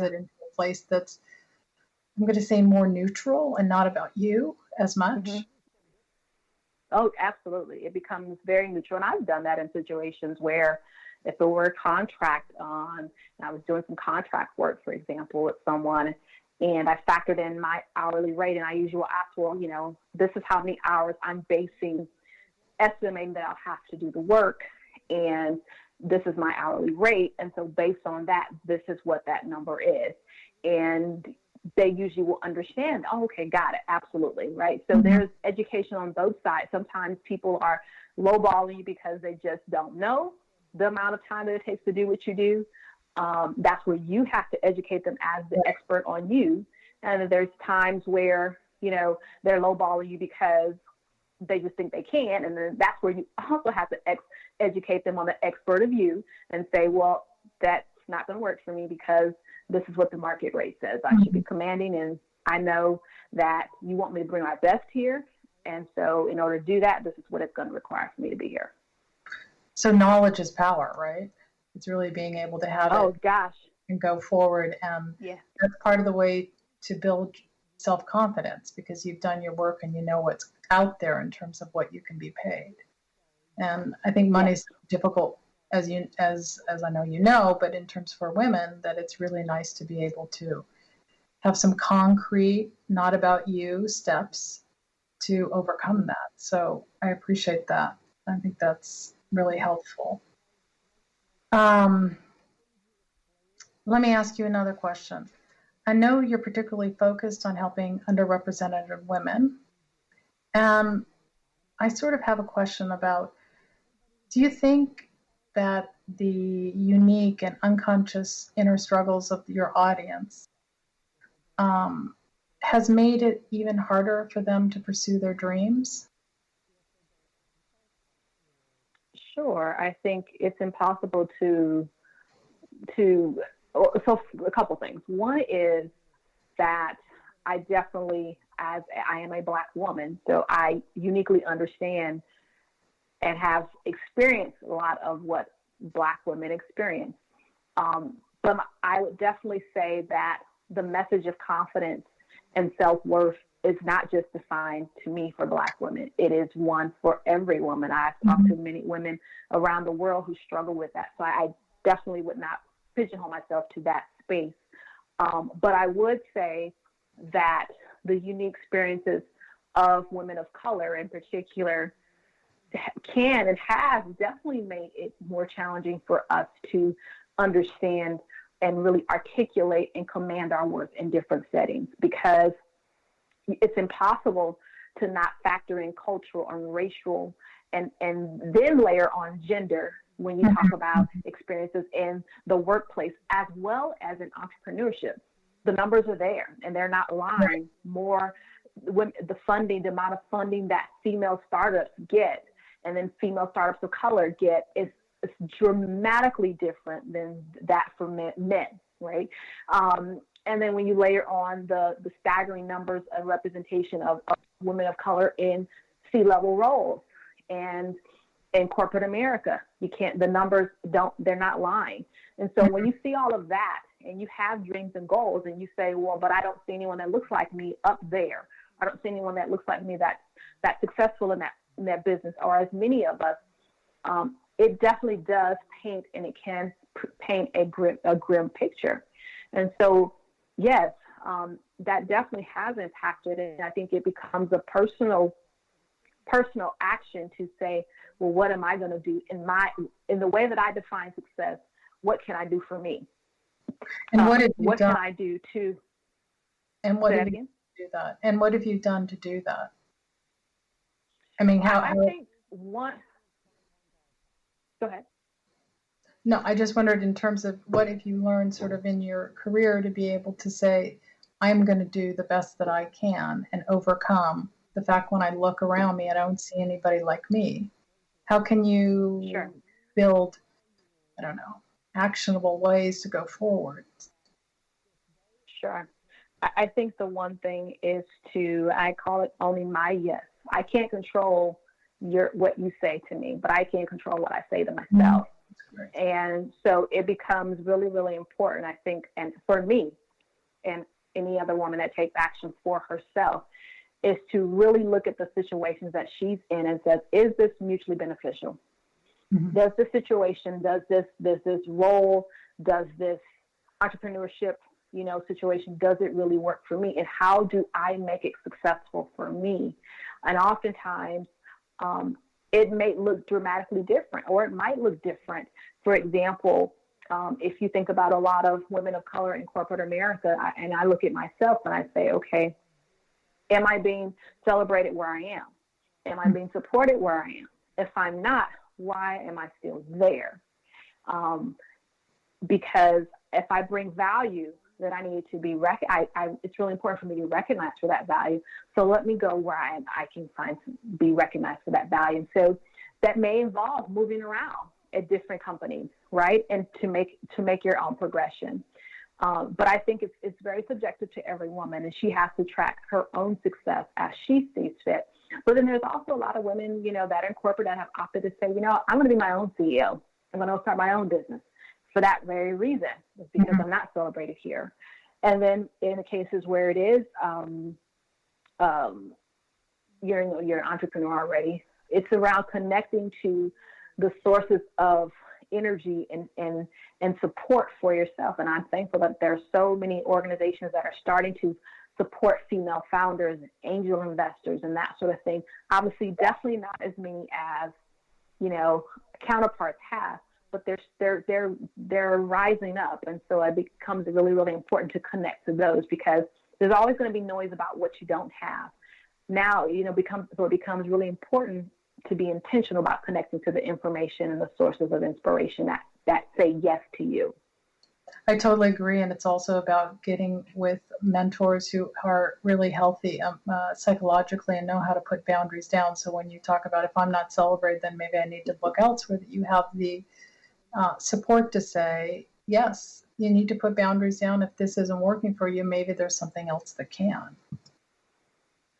it into a place that's, I'm going to say, more neutral and not about you as much. Mm-hmm. Oh, absolutely. It becomes very neutral. And I've done that in situations where if it were a contract on, and I was doing some contract work, for example, with someone, and I factored in my hourly rate, and I usually ask, well, this is how many hours I'm estimating that I'll have to do the work, and this is my hourly rate. And so based on that, this is what that number is. And they usually will understand, oh, okay, got it, absolutely, right? So there's education on both sides. Sometimes people are lowballing you because they just don't know the amount of time that it takes to do what you do. That's where you have to educate them as the expert on you. And there's times where, they're lowballing you because they just think they can. And then that's where you also have to educate them on the expert of you and say, well, that's not going to work for me because this is what the market rate says I should be commanding. And I know that you want me to bring my best here. And so in order to do that, this is what it's going to require for me to be here. So knowledge is power, right? It's really being able to have it and go forward. And that's part of the way to build self-confidence, because you've done your work and you know what's out there in terms of what you can be paid. And I think money's difficult, as I know, but in terms for women, that it's really nice to be able to have some concrete, not about you steps to overcome that. So I appreciate that. I think that's really helpful. Let me ask you another question. I know you're particularly focused on helping underrepresented women. I sort of have a question about, do you think that the unique and unconscious inner struggles of your audience has made it even harder for them to pursue their dreams? Sure. I think it's impossible so a couple things. One is that I definitely, as I am a Black woman, so I uniquely understand and have experienced a lot of what Black women experience. But I would definitely say that the message of confidence and self-worth is not just defined to me for Black women. It is one for every woman. I've talked to many women around the world who struggle with that. So I definitely would not pigeonhole myself to that space. But I would say that the unique experiences of women of color in particular can and has definitely made it more challenging for us to understand and really articulate and command our worth in different settings, because it's impossible to not factor in cultural and racial and then layer on gender when you talk about experiences in the workplace as well as in entrepreneurship. The numbers are there and they're not lying. More when the amount of funding that female startups get and then female startups of color get is dramatically different than that for men, right? And then when you layer on the staggering numbers of representation of women of color in C-level roles and in corporate America, the numbers they're not lying. And so when you see all of that and you have dreams and goals and you say, well, but I don't see anyone that looks like me up there. I don't see anyone that looks like me that's successful in that business, or as many of us, it definitely does paint, and it can paint a grim picture. And so, yes, that definitely has impacted it. And I think it becomes a personal action to say, well, what am I going to do in the way that I define success? What can I do for me? And what can I do to? And what have you do that? And what have you done to do that? I mean, I think one. Go ahead. No, I just wondered in terms of what have you learned sort of in your career to be able to say, I'm going to do the best that I can and overcome the fact when I look around me, I don't see anybody like me. How can you build, I don't know, actionable ways to go forward? Sure. I think the one thing is I call it owning my yes. I can't control what you say to me, but I can control what I say to myself. And so it becomes really, really important, I think, and for me and any other woman that takes action for herself, is to really look at the situations that she's in and says, is this mutually beneficial? Mm-hmm. Does this situation, does this role, does this entrepreneurship, situation, does it really work for me? And how do I make it successful for me? And oftentimes, it may look dramatically different, or it might look different. For example, if you think about a lot of women of color in corporate America, and I look at myself and I say, okay, am I being celebrated where I am? Am I being supported where I am? If I'm not, why am I still there? Because if I bring value, then I need to be it's really important for me to recognize for that value. So let me go where I can be recognized for that value. And so that may involve moving around at different companies, right? And to make your own progression. But I think it's very subjective to every woman, and she has to track her own success as she sees fit. But then there's also a lot of women, that are in corporate that have opted to say, I'm going to be my own CEO. I'm going to start my own business for that very reason, because mm-hmm. I'm not celebrated here. And then in the cases where it is, you're an entrepreneur already, it's around connecting to the sources of energy and support for yourself. And I'm thankful that there are so many organizations that are starting to support female founders and angel investors and that sort of thing. Obviously, definitely not as many as, counterparts have, but they're rising up. And so it becomes really, really important to connect to those, because there's always going to be noise about what you don't have. Now, it becomes really important to be intentional about connecting to the information and the sources of inspiration that say yes to you. I totally agree. And it's also about getting with mentors who are really healthy psychologically and know how to put boundaries down. So when you talk about, if I'm not celebrated, then maybe I need to look elsewhere, that you have the support to say, yes, you need to put boundaries down. If this isn't working for you, maybe there's something else that can.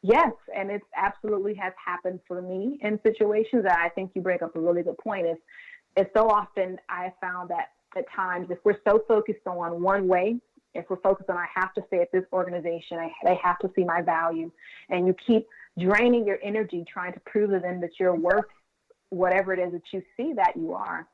Yes, and it absolutely has happened for me in situations. That I think you bring up a really good point. Is so often I have found that at times, if we're so focused on one way, if we're focused on I have to stay at this organization, they have to see my value, and you keep draining your energy trying to prove to them that you're worth whatever it is that you see that you are,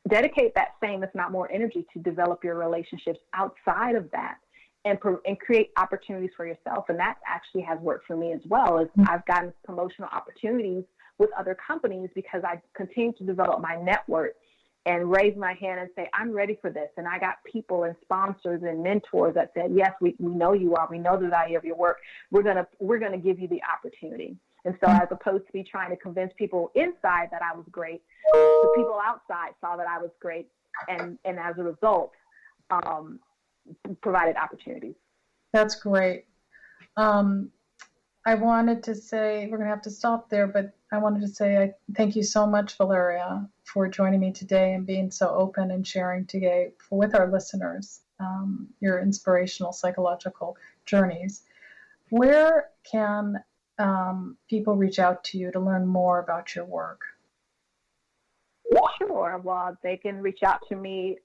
dedicate that same, if not more, energy to develop your relationships outside of that. And create opportunities for yourself. And that actually has worked for me as well. As I've gotten promotional opportunities with other companies because I continue to develop my network and raise my hand and say, I'm ready for this. And I got people and sponsors and mentors that said, yes, we know you are. We know the value of your work. We're gonna give you the opportunity. And so as opposed to be trying to convince people inside that I was great, the people outside saw that I was great. And as a result, provided opportunities. That's great. I wanted to say, we're going to have to stop there, but I wanted to say I thank you so much, Velera, for joining me today and being so open and sharing today with our listeners your inspirational psychological journeys. Where can people reach out to you to learn more about your work? Sure. Well, they can reach out to me.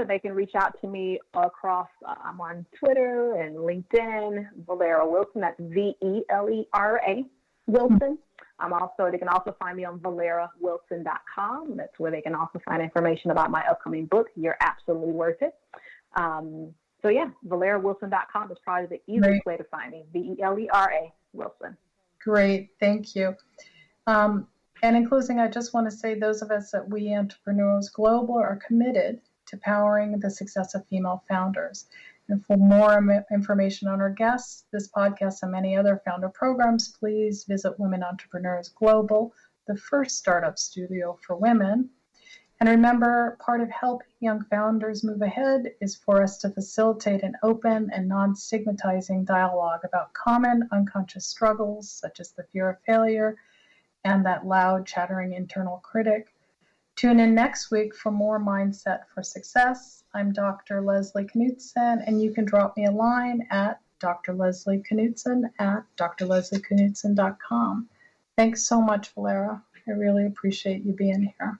They can reach out to me across, I'm on Twitter and LinkedIn, Velera Wilson, that's Velera Wilson. They can also find me on VeleraWilson.com. That's where they can also find information about my upcoming book, You're Absolutely Worth It. VeleraWilson.com is probably the easiest way to find me, Velera Wilson. Great, thank you. And in closing, I just want to say those of us at We Entrepreneurs Global are committed to powering the success of female founders. And for more information on our guests, this podcast, and many other founder programs, please visit Women Entrepreneurs Global, the first startup studio for women. And remember, part of helping young founders move ahead is for us to facilitate an open and non-stigmatizing dialogue about common unconscious struggles, such as the fear of failure and that loud, chattering internal critic. Tune in next week for more Mindset for Success. I'm Dr. Leslie Knudsen, and you can drop me a line at drleslieknudsen@drleslieknudsen.com. Thanks so much, Velera. I I really appreciate you being here.